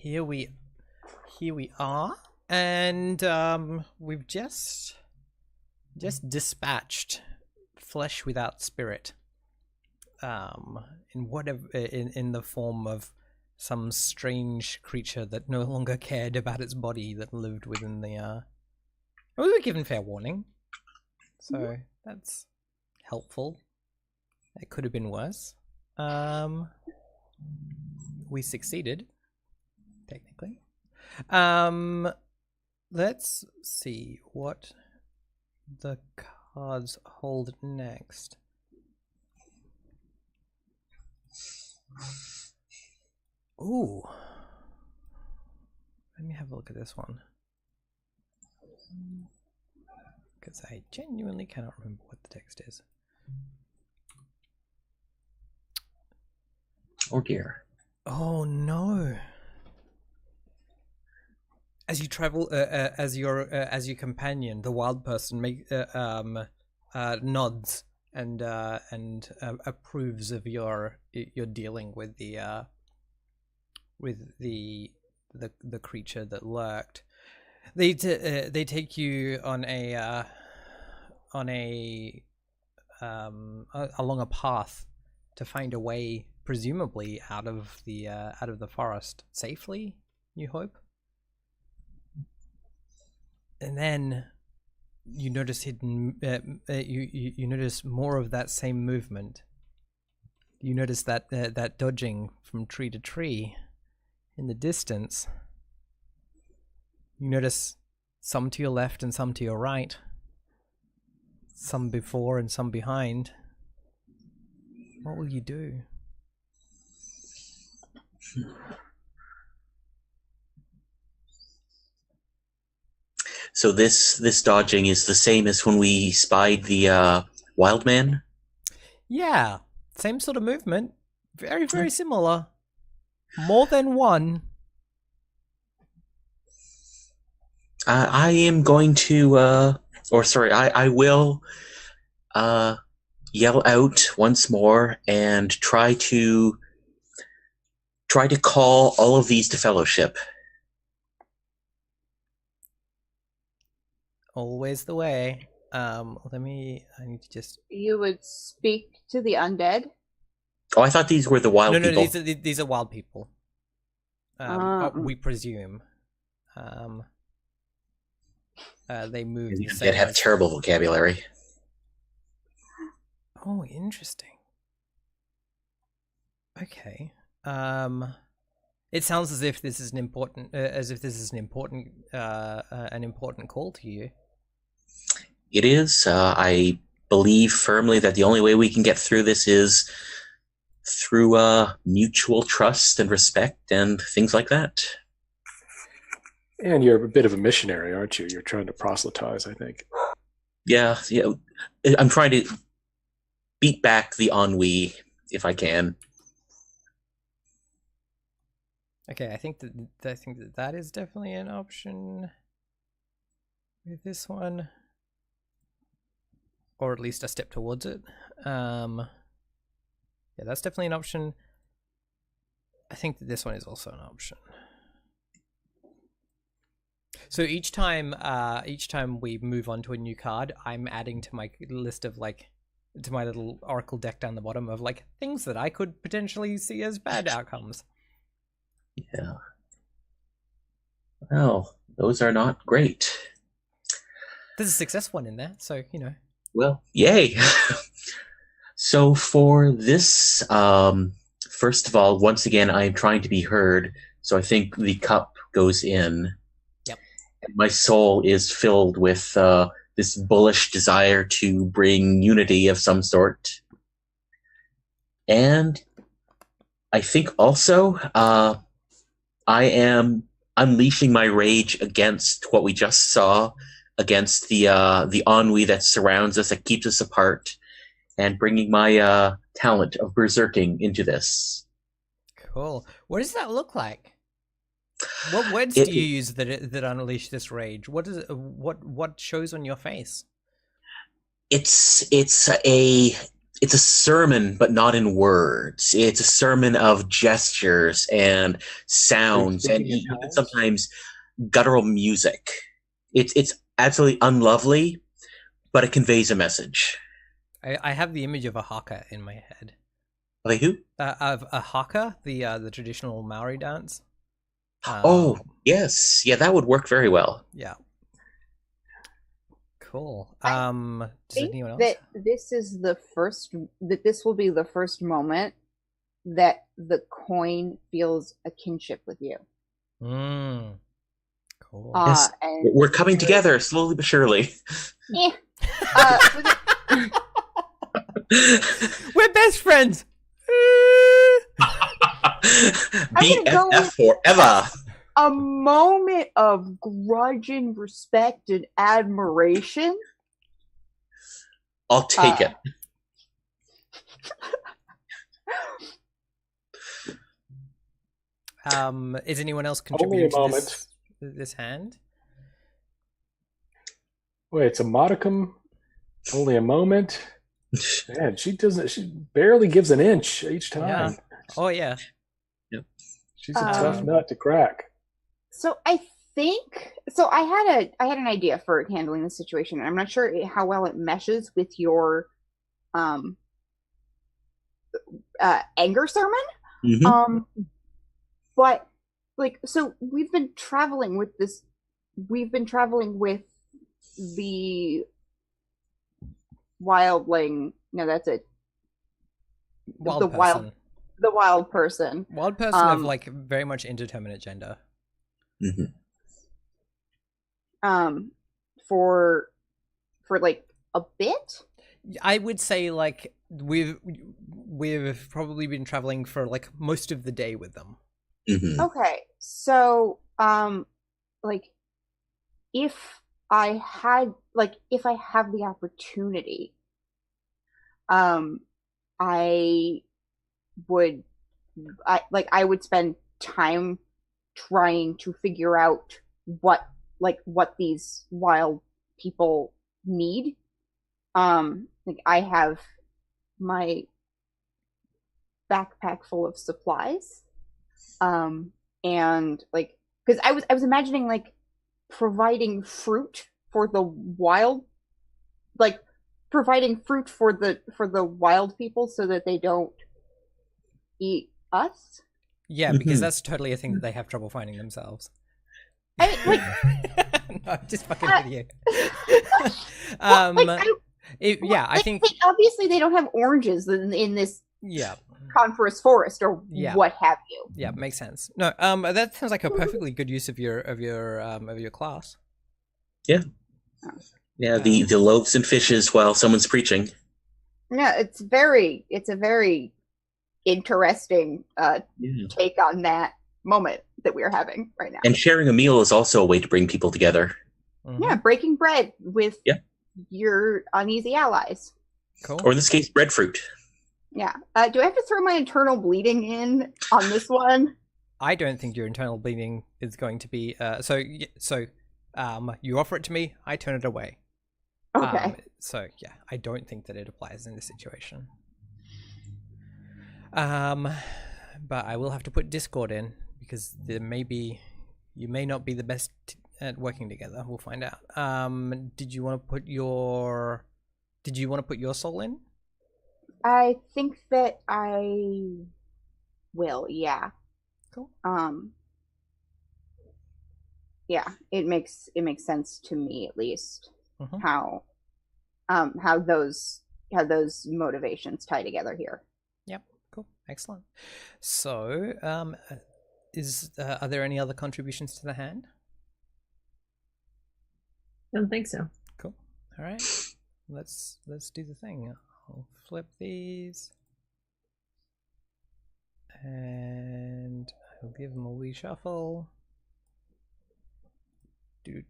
here we are, and we've just dispatched flesh without spirit, in the form of some strange creature that no longer cared about its body, that lived within the. We were given fair warning, so that's helpful. It could have been worse. We succeeded, technically. Let's see what the cards hold next. Ooh. Let me have a look at this one. Because I genuinely cannot remember what the text is. Oh dear. Oh no. As you travel, as your companion, the wild person, nods and approves of your dealing with the creature that lurked. They take you on along a path to find a way, presumably out of the forest safely, you hope. And then you notice you notice more of that same movement. You notice that dodging from tree to tree in the distance. You notice some to your left and some to your right, some before and some behind. What will you do? So this dodging is the same as when we spied the wild man? Yeah, same sort of movement. Very, very similar. More than one. I am going to, I will yell out once more and try to call all of these to fellowship. Always the way. I need to just. You would speak to the undead? Oh, I thought these were the wild people. No, these are wild people. We presume. They move. They have terrible vocabulary. Oh, interesting. Okay. It sounds as if this is an important, an important call to you. It is. I believe firmly that the only way we can get through this is through mutual trust and respect and things like that. And you're a bit of a missionary, aren't you? You're trying to proselytize, I think. Yeah. I'm trying to beat back the ennui if I can. Okay, I think that is definitely an option with this one, or at least a step towards it. Yeah, that's definitely an option. I think that this one is also an option. So each time we move on to a new card, I'm adding to my list of to my little oracle deck down the bottom of things that I could potentially see as bad outcomes. Yeah. Well, those are not great. There's a success one in there, so Well, yay. So for this, first of all, once again, I am trying to be heard. So I think the cup goes in. Yep. And my soul is filled with this bullish desire to bring unity of some sort. And I think also I am unleashing my rage against what we just saw, against the ennui that surrounds us, that keeps us apart, and bringing my talent of berserking into this. Cool. What does that look like? What words do you use that unleash this rage? What shows on your face? It's a it's a sermon, but not in words. It's a sermon of gestures and sounds, and speaking in even tongues? sometimes guttural music. It's absolutely unlovely, but it conveys a message. I have the image of a haka in my head. Like who? Of a haka, the traditional Maori dance. Oh, yes. Yeah, that would work very well. Yeah. Cool. I Does think anyone else? that this will be the first moment that the coin feels a kinship with you. Cool. Yes. And We're coming together slowly but surely. eh, We're best friends. go BFF forever. a moment of grudging respect and admiration. I'll take it. Is anyone else Only a contributing to moment. this hand? Wait, it's a modicum. Only a moment. Man, she doesn't. She barely gives an inch each time. Yeah. Oh yeah. She's a tough nut to crack. So I think so. I had an idea for handling the situation. I'm not sure how well it meshes with your anger sermon. Mhm. But like, so we've been traveling with this. We've been traveling with the wildling. No, that's it. Wild the person. the wild person. Wild person of like very much indeterminate gender. Mhm. For like a bit. I would say like we've probably been traveling for like most of the day with them. Mhm. Okay, so like if I have the opportunity, I would I would spend time trying to figure out what these wild people need. Like I have my backpack full of supplies. And like because I was imagining like providing fruit for the wild, like providing fruit for the wild people so that they don't eat us. Yeah, because Mhm. that's totally a thing that they have trouble finding themselves. I mean, like, no, I'm just fucking with you. well, I think obviously they don't have oranges in this coniferous forest or what have you. Yeah, makes sense. No, that sounds like a perfectly good use of your class. Yeah. Yeah, the loaves and fishes while someone's preaching. Yeah, it's a very interesting take on that moment that we are having right now. And sharing a meal is also a way to bring people together. Mm-hmm. Yeah, breaking bread with your uneasy allies. Cool. Or in this case, breadfruit. Yeah. Do I have to throw my internal bleeding in on this one? I don't think your internal bleeding is going to be so you offer it to me, I turn it away. Okay. So yeah, I don't think that it applies in this situation. But I will have to put Discord in because you may not be the best at working together. We'll find out. Did you want to put your soul in? I think that I will, yeah. Cool. Yeah, it makes sense to me at least how those motivations tie together here. Yep. Cool. Excellent. So, are there any other contributions to the hand? Don't think so. Cool. All right. Let's do the thing. I'll flip these, and I'll give them a wee shuffle. Do.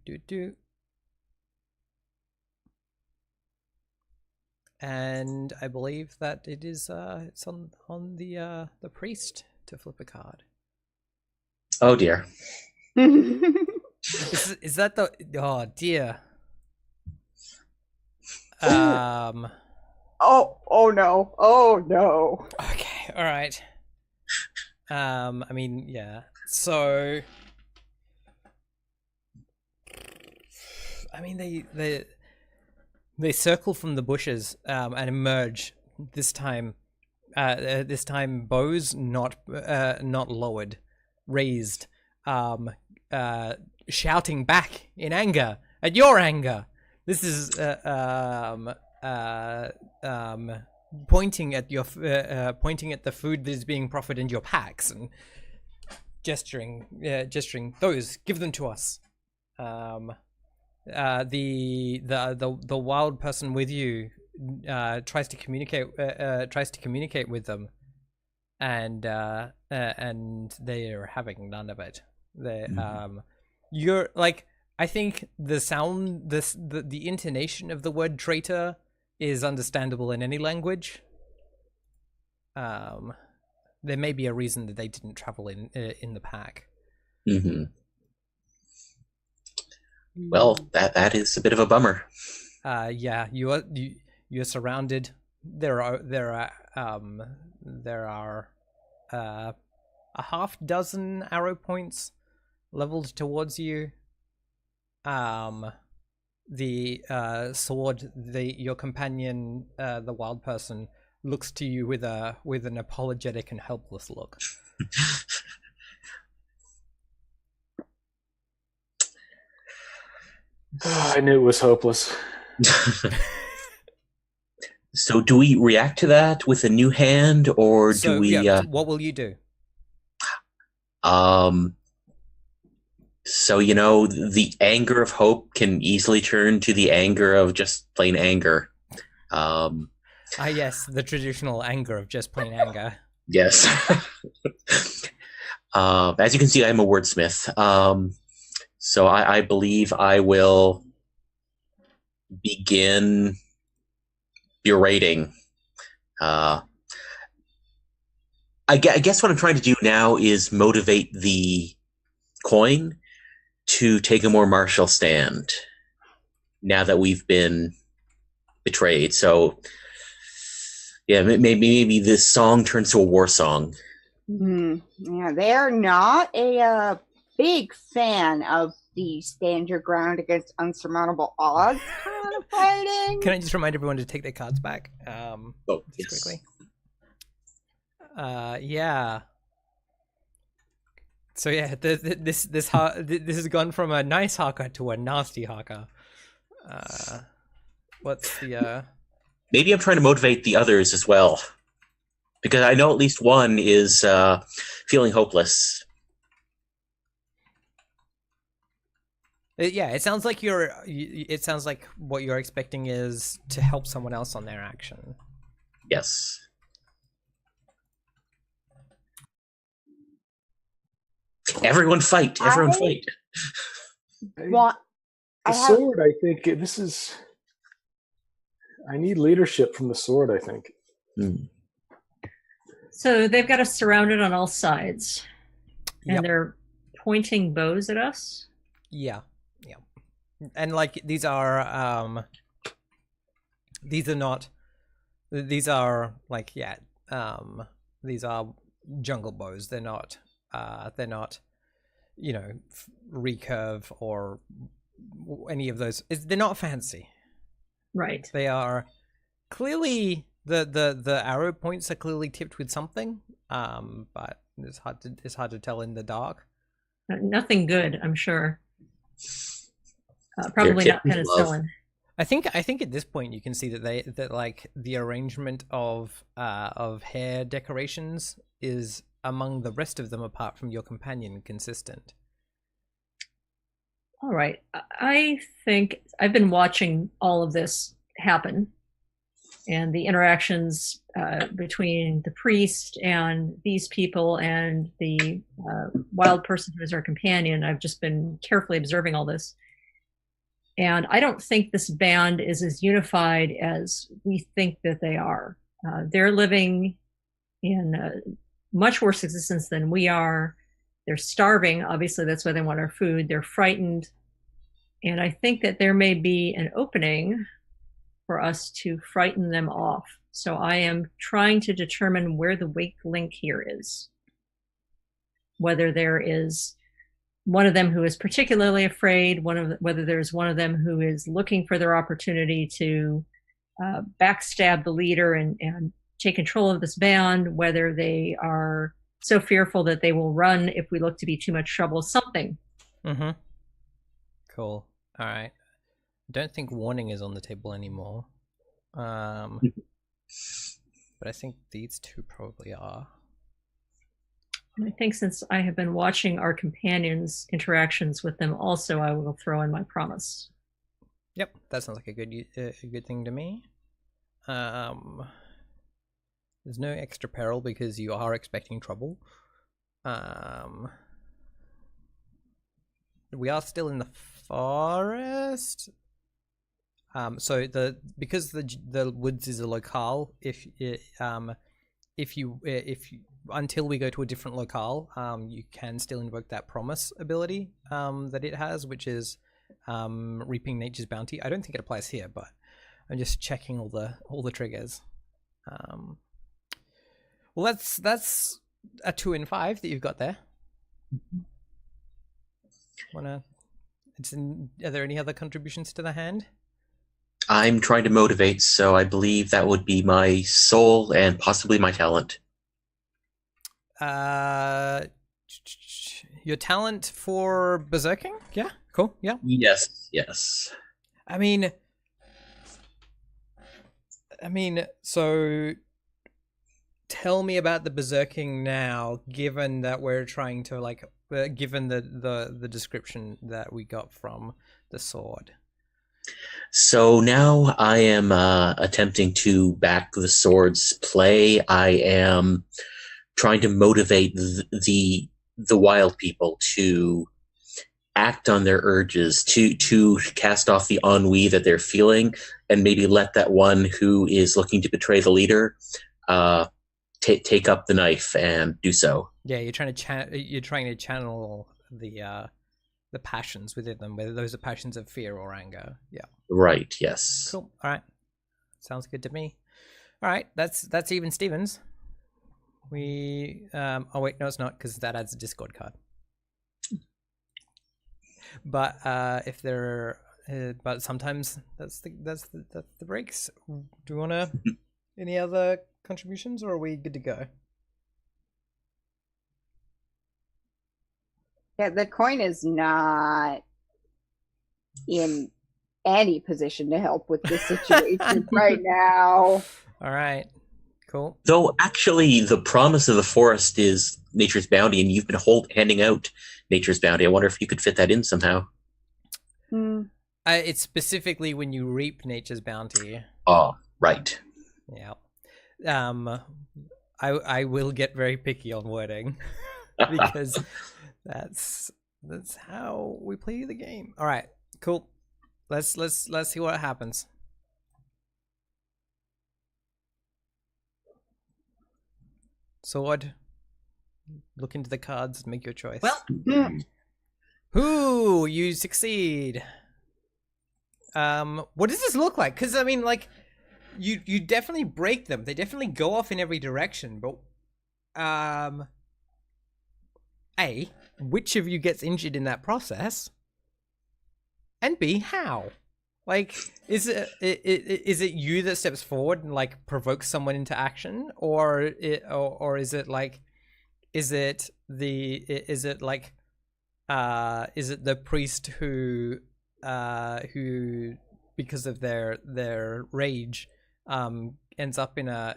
And I believe that it is it's on the priest to flip a card. Oh dear. Is that the oh dear. Oh no. Oh no. Okay, all right. I mean, yeah. So, I mean, they circle from the bushes and emerge. This time, bows not lowered, raised, shouting back in anger at your anger. This is pointing at pointing at the food that is being proffered in your packs and gesturing those, give them to us. The wild person with you tries to communicate with them, and they are having none of it. They you're like, I think the sound, the intonation of the word traitor is understandable in any language. There may be a reason that they didn't travel in the pack. Mm-hmm. Well, that is a bit of a bummer. Yeah, you're surrounded. There are a half dozen arrow points leveled towards you. The sword, your companion, the wild person, looks to you with an apologetic and helpless look. I knew it was hopeless. So do we react to that with a new hand, or do we... yeah, what will you do? So, the anger of hope can easily turn to the anger of just plain anger. Yes, the traditional anger of just plain anger. Yes. As you can see, I'm a wordsmith. So I believe I will begin berating. I guess what I'm trying to do now is motivate the coin to take a more martial stand now that we've been betrayed. So, yeah, maybe this song turns to a war song. Yeah, they're not a big fan of the stand your ground against unsurmountable odds kind of fighting. Can I just remind everyone to take their cards back? Yes. Quickly. Yeah. So yeah, this has gone from a nice haka to a nasty haka. What's the? Maybe I'm trying to motivate the others as well, because I know at least one is feeling hopeless. Yeah, it sounds like it sounds like what you're expecting is to help someone else on their action. Yes. Everyone fight! Everyone fight! What? The sword, I think this is... I need leadership from the sword, I think. So they've got us surrounded on all sides. And Yep. they're pointing bows at us? Yeah. And like these are not, these are like, yeah, these are jungle bows. They're not recurve or any of those. They're not fancy. Right. They are clearly, the arrow points are clearly tipped with something, but it's hard to tell in the dark. Nothing good, I'm sure. Probably not penicillin. I think at this point you can see that like the arrangement of hair decorations is among the rest of them, apart from your companion, consistent. All right. I think I've been watching all of this happen, and the interactions between the priest and these people and the wild person who is our companion. I've just been carefully observing all this. And I don't think this band is as unified as we think that they are. They're living in a much worse existence than we are. They're starving, obviously, that's why they want our food. They're frightened. And I think that there may be an opening for us to frighten them off. So I am trying to determine where the weak link here is. Whether there is one of them who is particularly afraid, whether there's one of them who is looking for their opportunity to backstab the leader and take control of this band, whether they are so fearful that they will run if we look to be too much trouble, something. Mm-hmm. Cool. All right. I don't think warning is on the table anymore. But I think these two probably are. I think since I have been watching our companions' interactions with them also, I will throw in my promise. Yep, that sounds like a good thing to me. There's no extra peril because you are expecting trouble. We are still in the forest. So because the woods is a locale, if you until we go to a different locale, you can still invoke that promise ability that it has, which is reaping nature's bounty. I don't think it applies here, but I'm just checking all the triggers. Well, that's a 2 and 5 that you've got there. Are there any other contributions to the hand? I'm trying to motivate, so I believe that would be my soul and possibly my talent. Your talent for berserking? Yeah, cool. Yeah. Yes. I mean, so tell me about the berserking now, given that we're trying to given the description that we got from the sword. So now I am attempting to back the sword's play. I am trying to motivate the wild people to act on their urges, to cast off the ennui that they're feeling, and maybe let that one who is looking to betray the leader take up the knife and do so. Yeah, you're trying to channel the passions within them, whether those are passions of fear or anger. Yeah. Right. Yes. Cool. All right. Sounds good to me. All right. That's even Stevens. We oh wait, no, it's not, because that adds a Discord card. But if there are, but sometimes that's the breaks. Do you wanna any other contributions, or are we good to go? Yeah, the coin is not in any position to help with this situation right now. All right, cool. Though actually, the promise of the forest is nature's bounty, and you've been handing out nature's bounty. I wonder if you could fit that in somehow. It's specifically when you reap nature's bounty. Oh, right. Yeah. I will get very picky on wording because that's how we play the game. All right, cool. Let's see what happens. Sword. Look into the cards and make your choice. Well, Ooh, you succeed. What does this look like? Because I mean, like, you definitely break them. They definitely go off in every direction. But, A, which of you gets injured in that process? And B, how? Like, is it you that steps forward and like provokes someone into action, or is it the priest who because of their rage ends up in a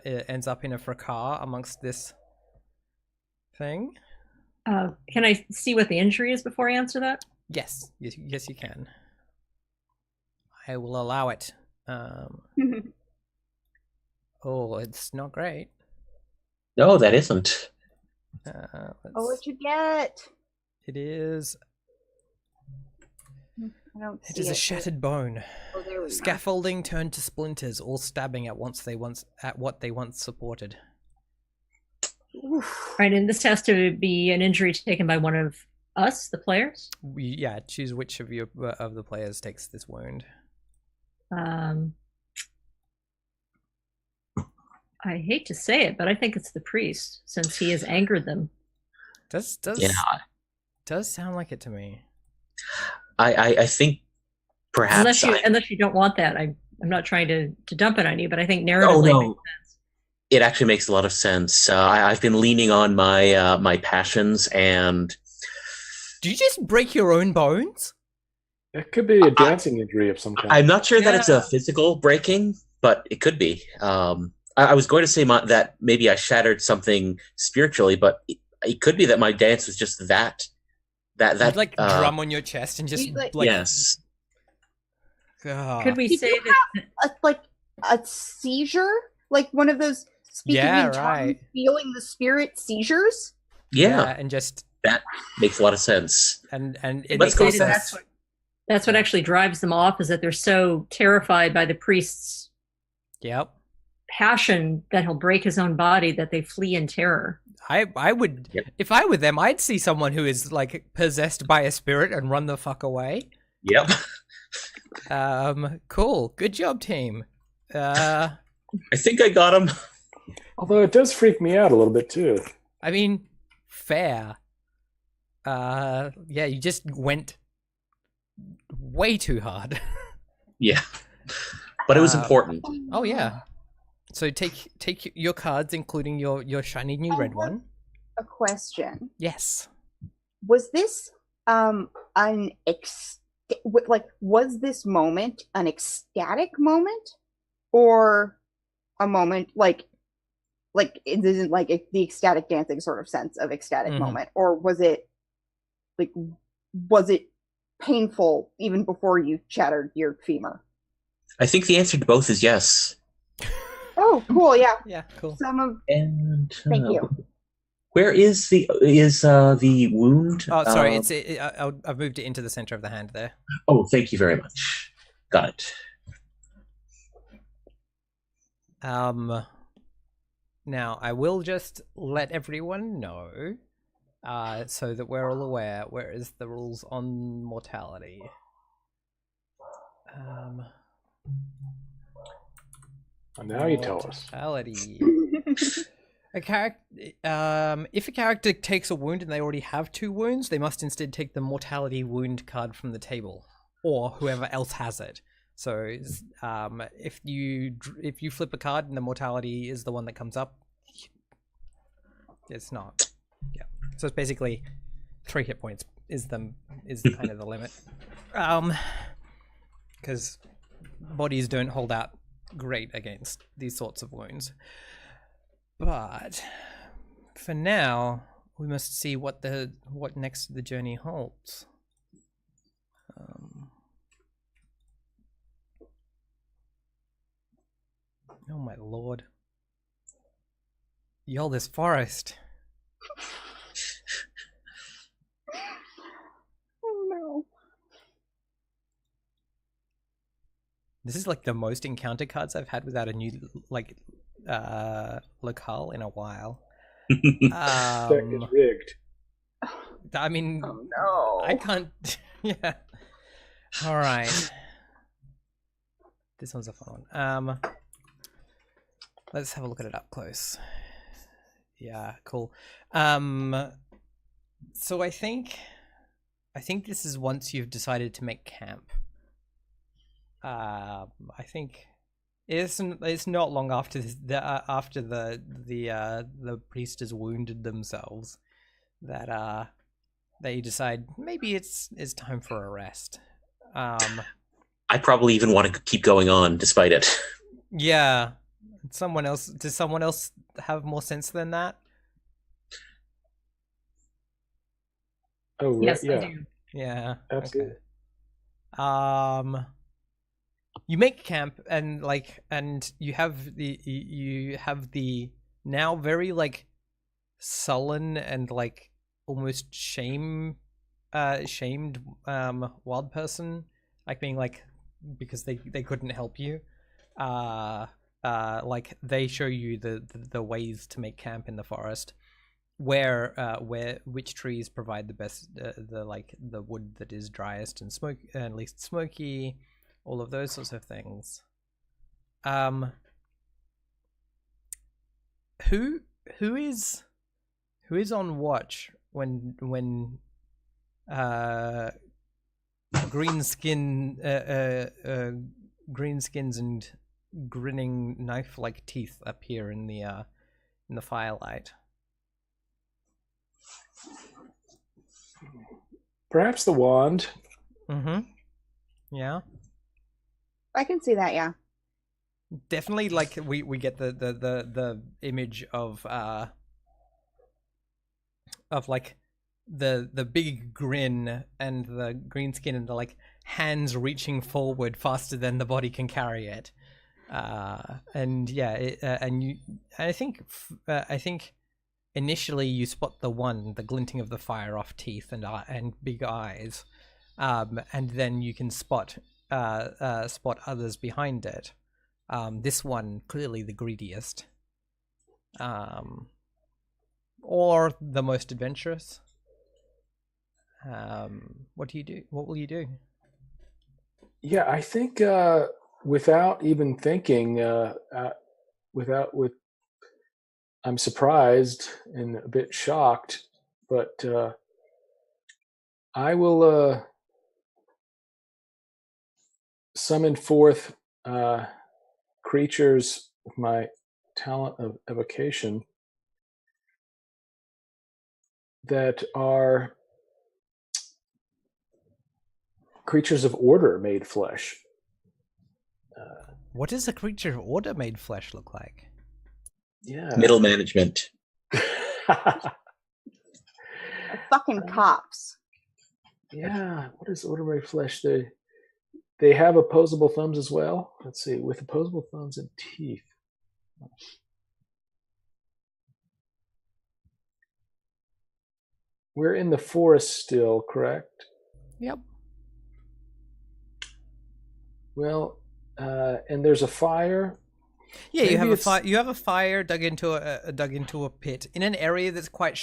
fracas amongst this thing? can I see what the injury is before I answer that? Yes, you can. I will allow it. Oh, it's not great. No, that isn't. Oh, what'd you get? It is. I don't see It is a shattered bone. Oh, there we go. Scaffolding turned to splinters, all stabbing at what they once supported. Oof. Right, and this has to be an injury taken by one of us, the players. Choose which of the players takes this wound. I hate to say it, but I think it's the priest, since he has angered them. Yeah, Does sound like it to me. I think perhaps Unless you don't want that. I'm not trying to dump it on you, but I think Oh narratively it no, makes sense. it actually makes a lot of sense. I've been leaning on my my passions, and Do you just break your own bones? It could be a dancing injury of some kind. I'm not sure that it's a Yeah. physical breaking, but it could be. I was going to say that maybe I shattered something spiritually, but it could be that my dance was just that. You'd like drum on your chest and just You, like- like Yes. Ah. Could we Did say you that? like a seizure, like one of those speaking Yeah, in tongues, right. feeling the spirit seizures. Yeah, and just that makes a lot of sense. and Could it we Let's makes go say sense. that with that's what actually drives them off, is that they're so terrified by the priest's Yep. passion that he'll break his own body that they flee in terror. I would Yep. if I were them, I'd see someone who is like possessed by a spirit and run the fuck away. Yep. Cool. Good job, team. I think I got him. Although it does freak me out a little bit too. I mean, fair. Yeah, you just went way too hard. Yeah, but it was important. Oh yeah. So take your cards, including your shiny new red one. A question: Yes. was this was this moment an ecstatic moment, or a moment like it isn't like the ecstatic dancing sort of sense of ecstatic Mhm. moment, or was it painful even before you shattered your femur? I think the answer to both is yes. Oh, cool! Yeah, Yeah. Cool. some of And thank you. where is the wound? Oh, sorry. I've moved it into the center of the hand there. Oh, thank you very much. Got it. Now I will just let everyone know, so that we're all aware. Where is the rules on mortality? Now you tell us. Mortality. A character, if a character takes a wound and they already have 2 wounds, they must instead take the mortality wound card from the table, or whoever else has it. So, if you flip a card and the mortality is the one that comes up, it's not. Yeah. So it's basically 3 hit points is kind of the limit. Because bodies don't hold out great against these sorts of wounds. But for now, we must see what next the journey holds. Oh my lord! Y'all, this forest. Oh no! This is like the most encounter cards I've had without a new locale in a while. That is rigged. I mean, Oh no! I can't. Yeah. All right. This one's a fun one. Let's have a look at it up close. Yeah, cool. So I think this is once you've decided to make camp. I think it's not long after after the priest has wounded themselves that you decide maybe it's time for a rest. I probably even want to keep going on despite it. Yeah. Does someone else have more sense than that? Oh, right, Yes, I yeah, do. Yeah. absolutely. Okay. You make camp and you have the now very sullen and almost shamed wild person being because they couldn't help you. They show you the ways to make camp in the forest, which trees provide the best the wood that is driest and least smoky, all of those sorts of things. who is on watch when greenskins and grinning knife-like teeth appear in the firelight? Perhaps the wand. Mm-hmm. Yeah. I can see that, yeah. Definitely, like we get the image of like the big grin and the green skin and the like hands reaching forward faster than the body can carry it. And yeah, I think initially you spot the glinting of the fire off teeth and big eyes, and then you can spot others behind it. This one clearly the greediest, or the most adventurous. What do you do? What will you do? Yeah, I think without even thinking, I'm surprised and a bit shocked, but I will summon forth creatures with my talent of evocation that are creatures of order made flesh. What does a creature of order made flesh look like? Yeah. Middle management. Fucking cops. Yeah. What is order made flesh? They have opposable thumbs as well. Let's see. With opposable thumbs and teeth. We're in the forest still, correct? Yep. Well, and there's a fire. Yeah, Maybe you have a it's- fire. You have a fire dug into a pit in an area that's quite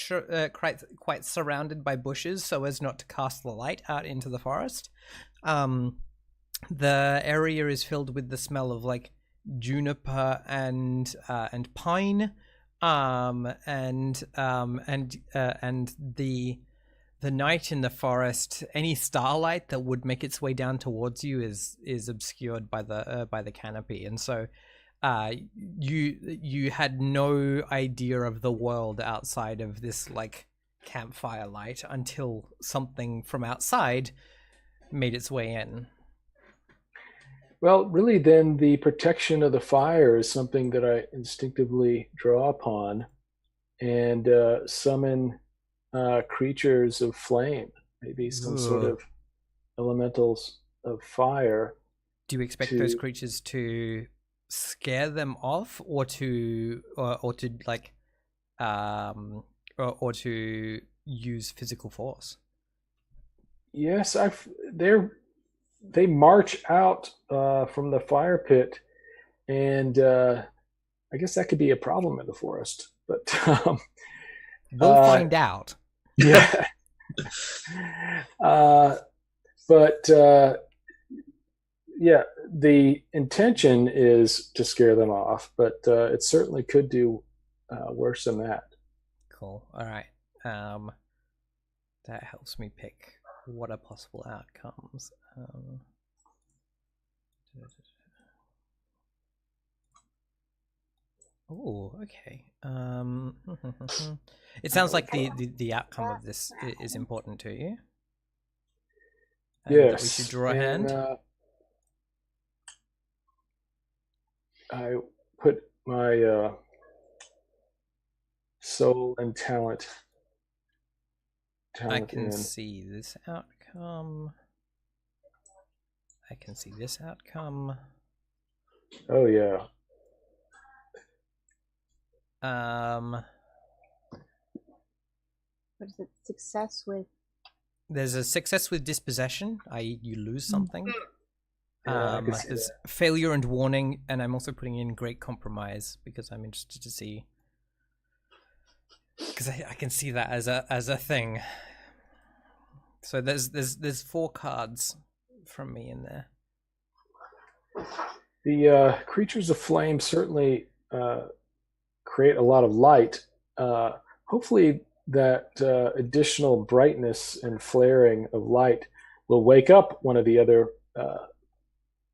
surrounded by bushes, so as not to cast the light out into the forest. The area is filled with the smell of like juniper and pine, and the night in the forest. Any starlight that would make its way down towards you is obscured by the canopy, and so you had no idea of the world outside of this like campfire light until something from outside made its way in. Well, really, then the protection of the fire is something that I instinctively draw upon and summon creatures of flame, maybe some sort Ooh. of elementals of fire. Do you expect those creatures to scare them off, or to like or to use physical force? Yes, they march out from the fire pit, and I guess that could be a problem in the forest. But We'll find out. yeah. But yeah, the intention is to scare them off, but it certainly could do worse than that. Cool. All right. That helps me pick what are possible outcomes. Oh, okay. It sounds like the outcome of this is important to you. And Yes. that we should draw a hand. I put my soul and talent I can in. see this outcome. I can see this outcome. Oh yeah. What is it? Success with. There's a success with dispossession, i.e. you lose something. Yeah, I can see There's that. failure and warning, and I'm also putting in great compromise because I'm interested to see, because I can see that as a thing. So there's 4 cards from me in there. The creatures of flame certainly create a lot of light. Hopefully, that additional brightness and flaring of light will wake up one of the other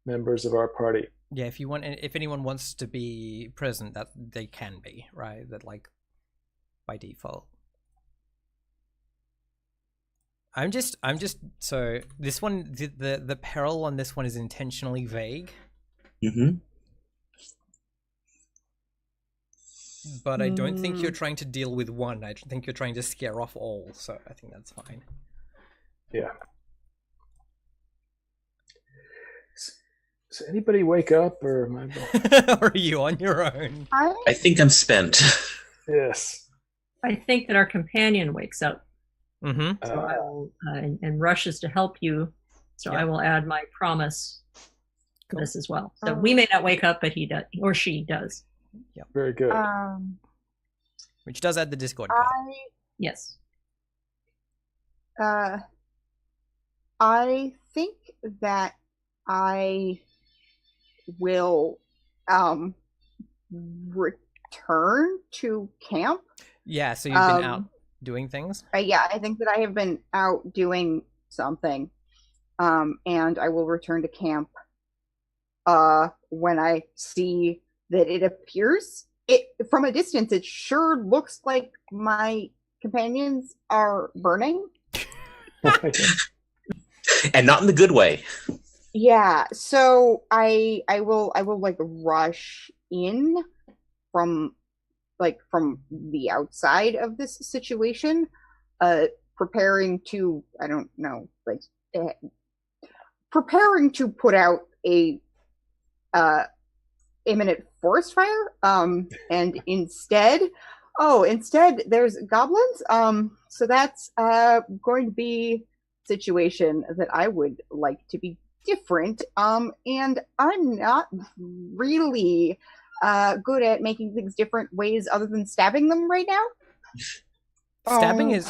members of our party. Yeah, if anyone wants to be present, that they can be, right? That like by default. I'm just so this one the peril on this one is intentionally vague. Mm-hmm. But I don't think you're trying to deal with one. I think you're trying to scare off all, so I think that's fine. Yeah. Does anybody wake up, or am I... Or are you on your own? I think I'm spent. Yes. I think that our companion wakes up. Mm-hmm. So I will, and rushes to help you. So I will add my promise to this as well. So we may not wake up, but he does, or she does. Yeah. Very good. Which does add the Discord card. Yes. I think that I will return to camp. Yeah, so you've been out doing things? Yeah, I think that I have been out doing something. And I will return to camp when I see that it appears from a distance, it sure looks like my companions are burning. And not in the good way. Yeah, so I will like rush in from the outside of this situation, preparing to, I don't know, like preparing to put out a imminent forest fire. And instead there's goblins. So that's going to be a situation that I would like to be different. And I'm not really good at making things different ways other than stabbing them right now. Pain is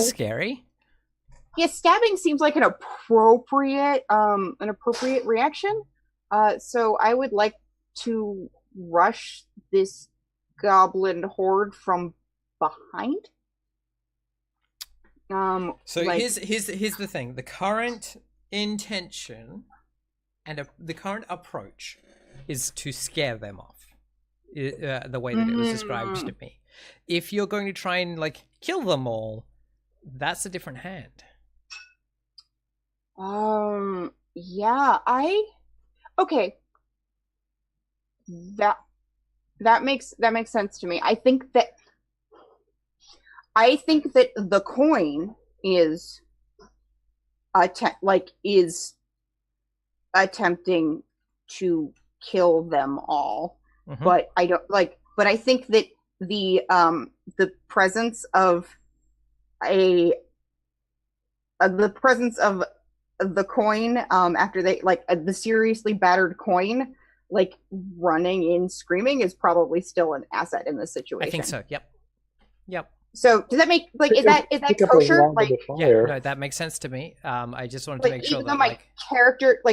scary. Yeah, stabbing seems like an appropriate reaction. So I would like to rush this goblin horde from behind. So here's the thing: the current intention and the current approach is to scare them off, the way that it was described to me. If you're going to try and like kill them all, that's a different hand. Yeah, okay. That makes sense to me. I think that the coin is attempting to kill them all. But I don't but I think that the presence of the coin, after they the seriously battered coin, running in screaming, is probably still an asset in this situation. I think so. Yep. So does that make is that kosher? Yeah, no, that makes sense to me. I just wanted to make sure even that though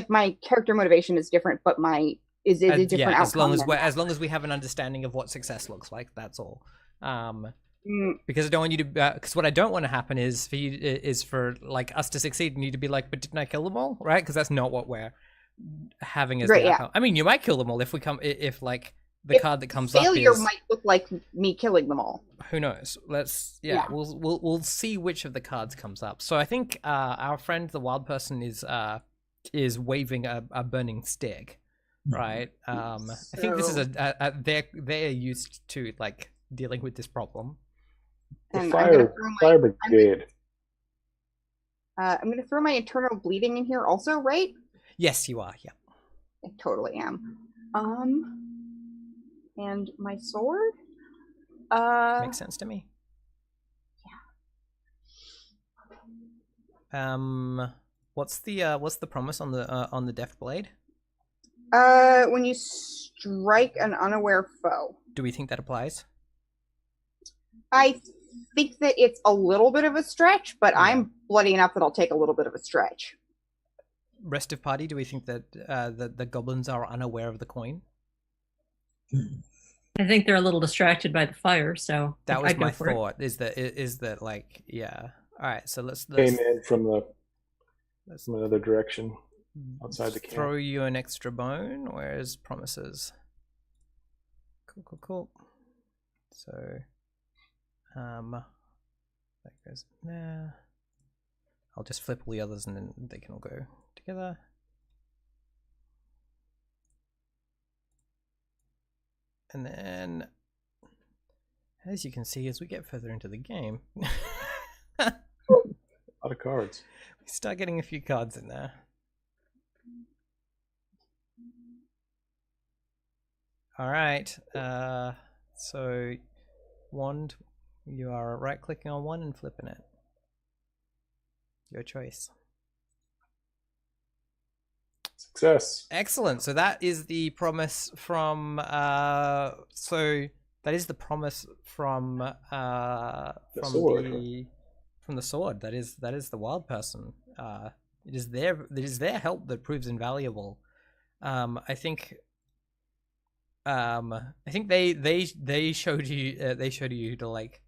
my character motivation is different, but is a different outcome. As long as we have an understanding of what success looks like, that's all. Because I don't want you to. Because what I don't want to happen is for us to succeed and you to be like, but didn't I kill them all? Right? Because that's not what we're having as the outcome. I mean, you might kill them all if the card that comes up is failure might look like me killing them all. Who knows? We'll see which of the cards comes up. So I think our friend the wild person is waving a burning stick, right? I think this is they're used to dealing with this problem. The fire brigade. I'm going to throw my internal bleeding in here also, right? Yes, you are. Yeah, I totally am. And my sword. Makes sense to me. Yeah. What's the promise on the deft blade? When you strike an unaware foe. Do we think that applies? I think that it's a little bit of a stretch, but I'm bloody enough that I'll take a little bit of a stretch. Rest of party, do we think that the goblins are unaware of the coin? I think they're a little distracted by the fire, so That was I'd go my for it. thought. Is that like, yeah. All right, so let's Came in from let's another direction outside the camp. throw you an extra bone. Where's promises? Cool. So, that goes there. I'll just flip all the others and then they can all go together. And then, as you can see, as we get further into the game, A lot of cards. we start getting a few cards in there. All right. So, wand, you are right-clicking on one and flipping it. Your choice. Success. Excellent. So that is the promise from. So that is the promise from. The From sword. from the sword. That is the wild person. It is their help that proves invaluable. I think. I think they showed you to, like,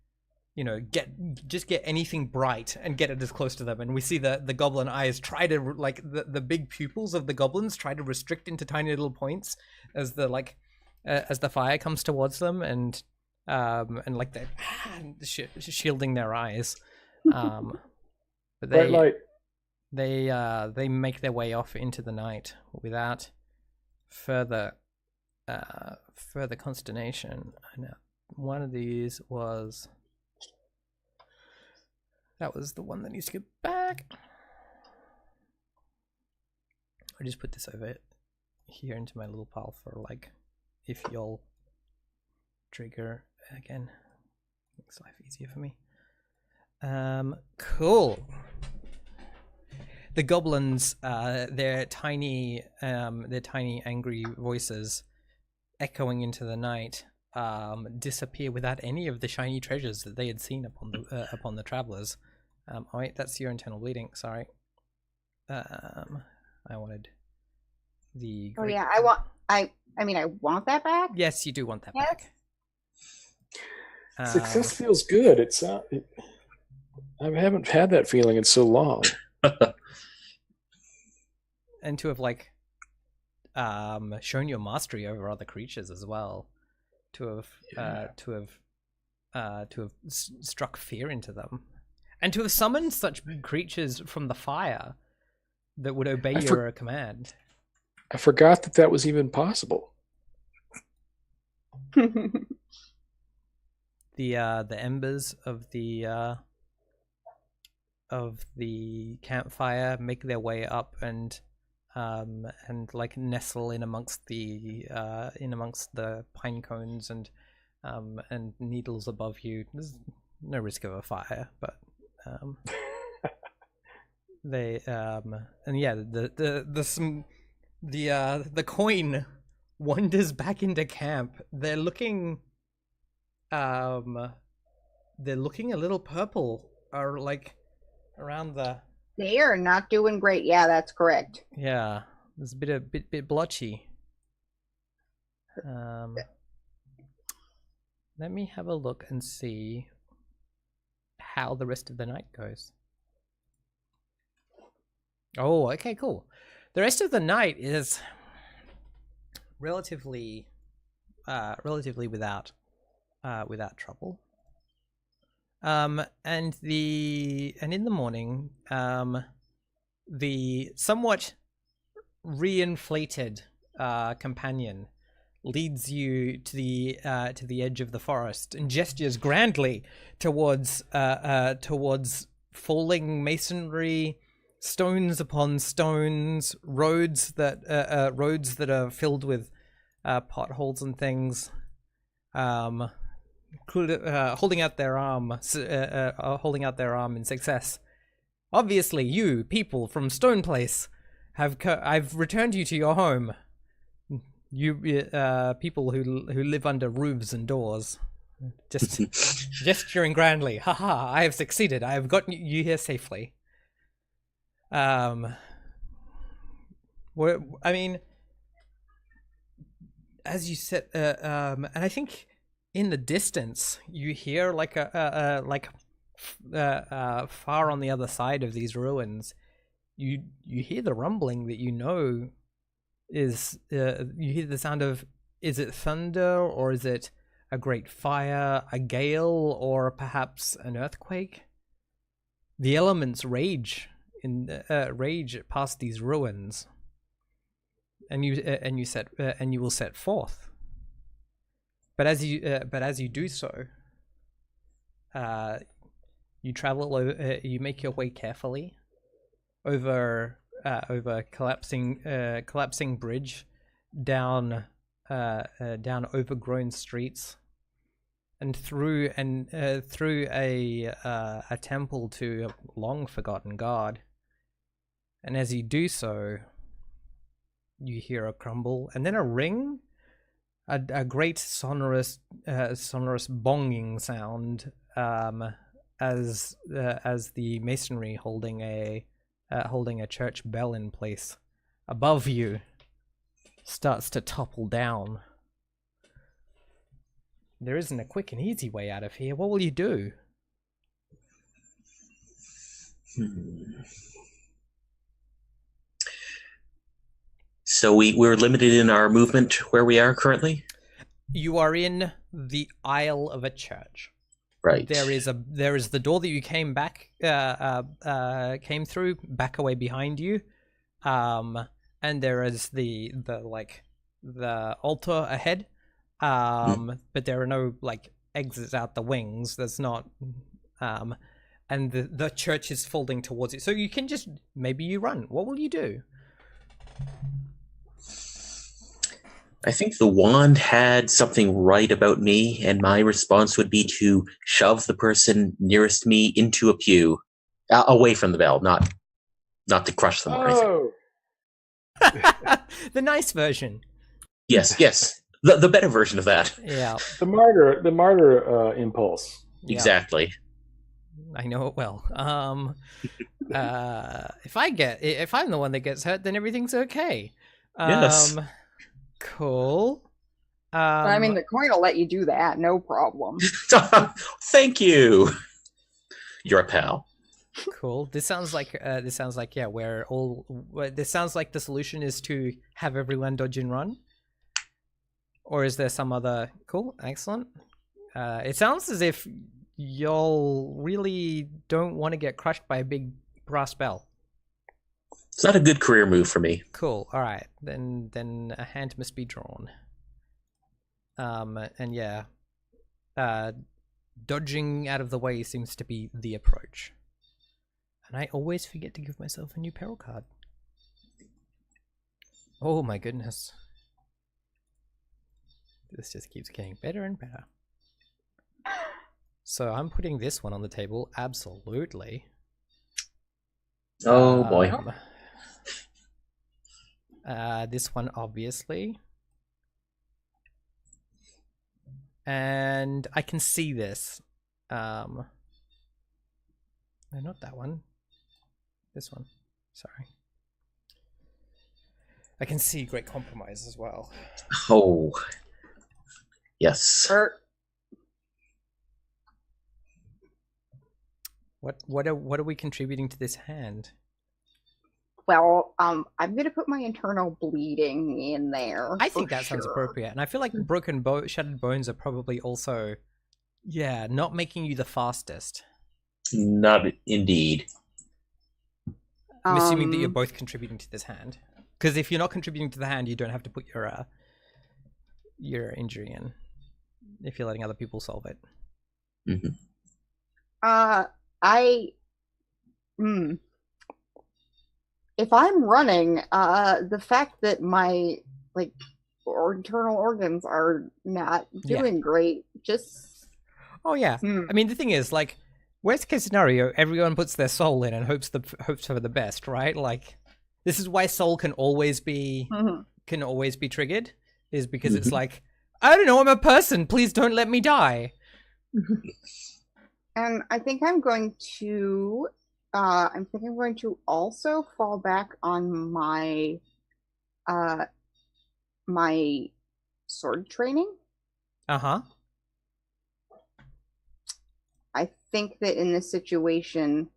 you know, get anything bright and get it as close to them, and we see the goblin eyes try to, like, the big pupils of the goblins try to restrict into tiny little points as the as the fire comes towards them, and like they're shielding their eyes, but Bright light. they make their way off into the night without further consternation. Now, one of these was. That was the one that needs to go back. I'll just put this over here into my little pile for, like, if you'll trigger again. Makes life easier for me. Cool. The goblins, their tiny angry voices echoing into the night, disappear without any of the shiny treasures that they had seen upon the travelers. Oh wait, that's your internal bleeding. Sorry. I wanted the. Oh yeah, I mean, I want that back. Yes, you do want that Yes. back. Success feels good. I haven't had that feeling in so long. And to have, like, shown your mastery over other creatures as well, to have struck fear into them, and to have summoned such creatures from the fire that would obey your command. I forgot that was even possible. The embers of the campfire make their way up and like nestle in amongst the pine cones and needles above you. There's no risk of a fire, but they and yeah, the coin wanders back into camp. They're looking a little purple, or like around the. They are not doing great. Yeah, that's correct. Yeah, it's a bit blotchy. Let me have a look and see how the rest of the night goes. Oh, okay, cool. The rest of the night is relatively without trouble. And in the morning, the somewhat reinflated companion leads you to the edge of the forest and gestures grandly towards falling masonry, stones upon stones, roads that are filled with potholes and things. Holding out their arm in success. Obviously, you people from Stone Place I've returned you to your home. You people who live under roofs and doors, just gesturing grandly. Haha! I have succeeded. I have gotten you here safely. I mean, as you said, and I think in the distance you hear like far on the other side of these ruins, you hear the rumbling that you know is you hear the sound of, is it thunder, or is it a great fire, a gale, or perhaps an earthquake? The elements rage past these ruins, and you will set forth. But as you do so, you travel over, you make your way carefully over collapsing bridge, down overgrown streets, and through a temple to a long forgotten god. And as you do so, you hear a crumble, and then a ring, a great sonorous bonging sound, as the masonry holding a church bell in place above you starts to topple down. There isn't a quick and easy way out of here. What will you do? So we're limited in our movement where we are currently? You are in the aisle of a church. Right. There is the door that you came through, back away behind you, and there is the altar ahead, but there are no exits out the wings. There's not, and the church is folding towards it. So you can just, maybe you run. What will you do? I think the wand had something right about me, and my response would be to shove the person nearest me into a pew, away from the bell, not to crush them or anything. The nice version. Yes, the better version of that. Yeah. The martyr impulse. Exactly. Yeah. I know it well. If I'm the one that gets hurt, then everything's okay. Yes. Cool. I mean, the coin will let you do that, no problem. Thank you. You're a pal. Cool. This sounds like this sounds like the solution is to have everyone dodge and run, or is there some other? Cool. Excellent. It sounds as if y'all really don't want to get crushed by a big brass bell. It's not a good career move for me. Cool. All right. Then a hand must be drawn. And yeah, dodging out of the way seems to be the approach. And I always forget to give myself a new peril card. Oh my goodness. This just keeps getting better and better. So I'm putting this one on the table. Absolutely. Oh boy. This one, obviously. And I can see this. No, not that one. This one. Sorry. I can see Great Compromise as well. Oh. Yes. What are we contributing to this hand? Well, I'm gonna put my internal bleeding in there. I think that sounds appropriate, and I feel like shattered bones are probably also, not making you the fastest. Not indeed. I'm assuming that you're both contributing to this hand, because if you're not contributing to the hand, you don't have to put your injury in. If you're letting other people solve it. Mm-hmm. If I'm running, the fact that my internal organs are not doing great, just I mean, the thing is, worst case scenario, everyone puts their soul in and hopes for the best, right? This is why soul can always be triggered, is because it's I don't know, I'm a person, please don't let me die. And I think I'm going to also fall back on my my sword training. Uh-huh. I think that in this situation,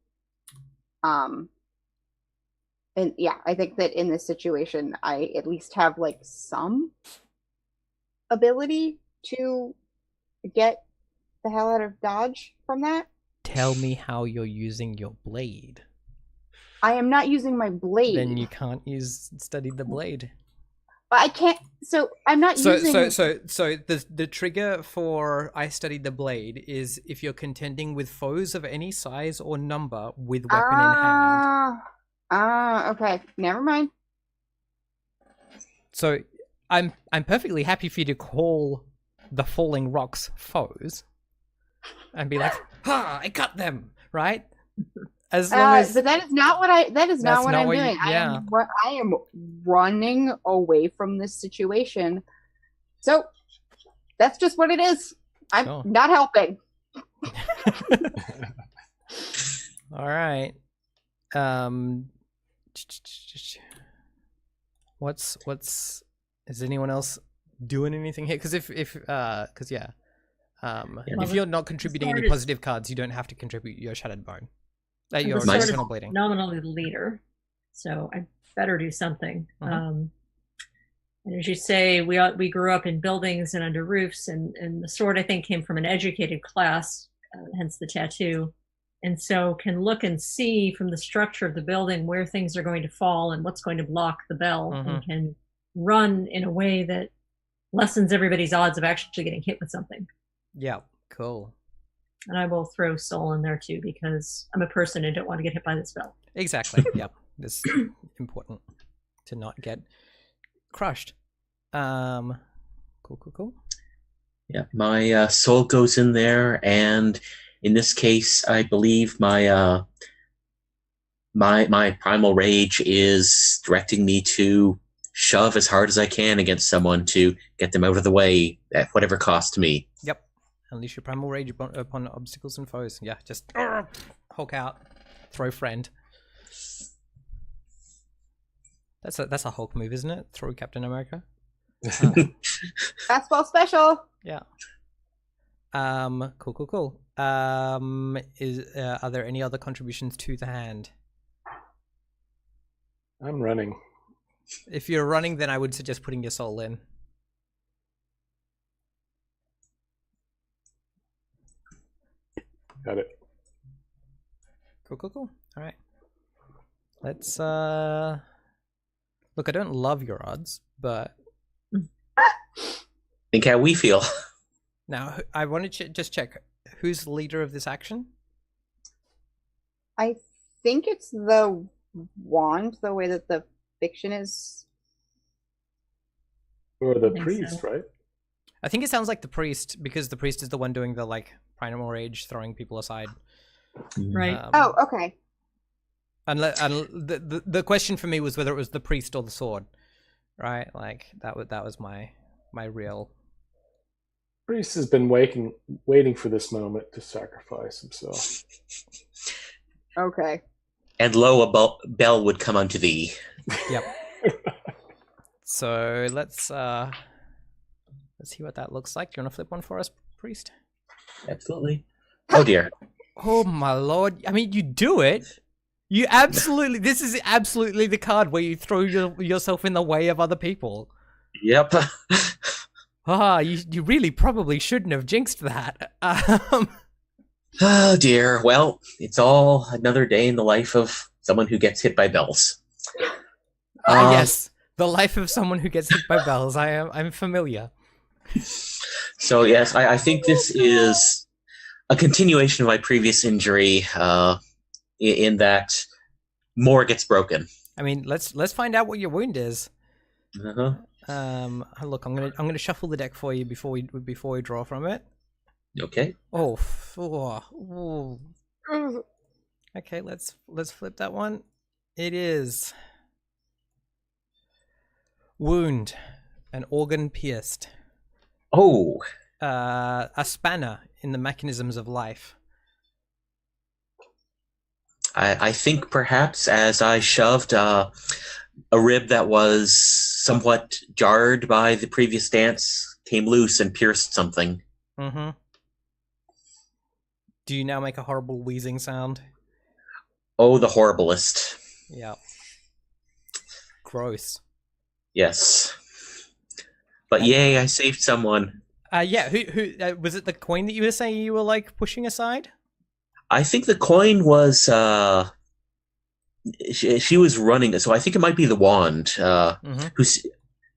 and yeah, I think that in this situation, I at least have like some ability to get the hell out of Dodge from that. Tell me how you're using your blade. I am not using my blade. Then you can't study the blade. But I can't. So I'm not using. So the trigger for I studied the blade is if you're contending with foes of any size or number with weapon in hand. Okay. Never mind. So I'm perfectly happy for you to call the falling rocks foes and be like, "Ha! I got them!" Right? As long as but that is not what I. That is not what I'm doing. Yeah. I am running away from this situation. So that's just what it is. I'm not helping. All right. What's is anyone else doing anything here? Because if you're not contributing any positive cards, you don't have to contribute your shattered bone. Your internal bleeding. Nominally the leader, so I better do something. And as you say, we grew up in buildings and under roofs, and the sword I think came from an educated class, hence the tattoo, and so can look and see from the structure of the building where things are going to fall and what's going to block the bell, and can run in a way that lessens everybody's odds of actually getting hit with something. Yeah, cool. And I will throw soul in there too because I'm a person and don't want to get hit by this bell. Exactly. Yep. It's important to not get crushed. Cool. Yeah, my soul goes in there, and in this case, I believe my my primal rage is directing me to shove as hard as I can against someone to get them out of the way at whatever cost to me. Yep. Unleash your primal rage upon obstacles and foes. Yeah, just Hulk out, throw friend. That's a Hulk move, isn't it? Throw Captain America. Fastball special. Yeah. Cool. Are there any other contributions to the hand? I'm running. If you're running, then I would suggest putting your soul in. Got it. Cool. All right. Let's look, I don't love your odds, but Think how we feel. now I want to just check who's the leader of this action? I think it's the wand, the way that the fiction is. Or the priest, right? I think it sounds like the priest, because the priest is the one doing the like primal rage, throwing people aside. Right. Okay. And the question for me was whether it was the priest or the sword, right? Like that was my real. Priest has been waiting for this moment to sacrifice himself. Okay. And lo, a bell would come unto thee. Yep. So let's see what that looks like. You want to flip one for us, priest? Absolutely. Oh dear. Oh my lord! I mean, you do it. You absolutely. This is absolutely the card where you throw yourself in the way of other people. Yep. You really probably shouldn't have jinxed that. Oh dear. Well, it's all another day in the life of someone who gets hit by bells. Yes, the life of someone who gets hit by bells. I'm familiar. So yes, I think this is a continuation of my previous injury, in that more gets broken. I mean, let's find out what your wound is. Uh-huh. Look, I'm gonna shuffle the deck for you before we draw from it. Okay. Oh. Okay, let's flip that one. It is wound, an organ pierced. Oh. A spanner in the mechanisms of life. I think perhaps as I shoved a rib that was somewhat jarred by the previous dance, came loose and pierced something. Mm-hmm. Do you now make a horrible wheezing sound? Oh, the horriblest. Yeah. Gross. Yes. But yay, I saved someone. Yeah, who was it the coin that you were saying you were like pushing aside? I think the coin was she was running, so I think it might be the wand. Who's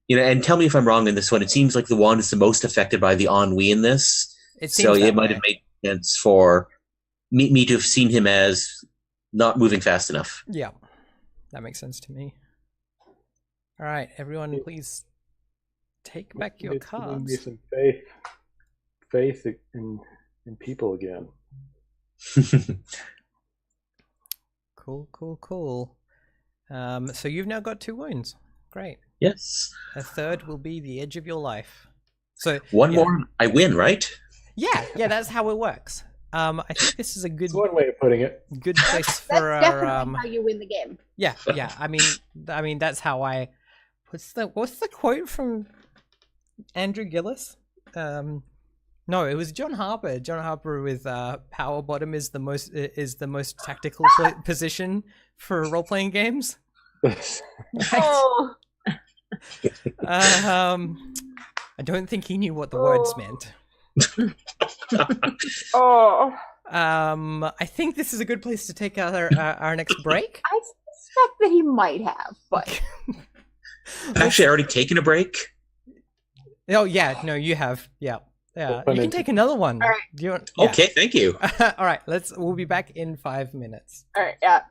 and tell me if I'm wrong in this one. It seems like the wand is the most affected by the ennui in this. So it might have made sense for me to have seen him as not moving fast enough. Yeah, that makes sense to me. All right, everyone, please take back your cards. Me some faith in people again. Cool. So you've now got 2 wounds. Great. Yes. A third will be the edge of your life. So one more, I win, right? Yeah, that's how it works. I think this is a good. That's one way of putting it. Good place for That's definitely how you win the game. Yeah. I mean that's how I. What's the quote from Andrew Gillis? No, it was John Harper. John Harper with power bottom is the most tactical position for role playing games. Oh. I don't think he knew what the words meant. Oh. I think this is a good place to take our next break. I suspect that he might have, but I've actually already taken a break. Oh yeah, no, you have. Yeah. You can take another one. All right. Do you want, Okay, thank you. All right, we'll be back in 5 minutes. all right, yeah.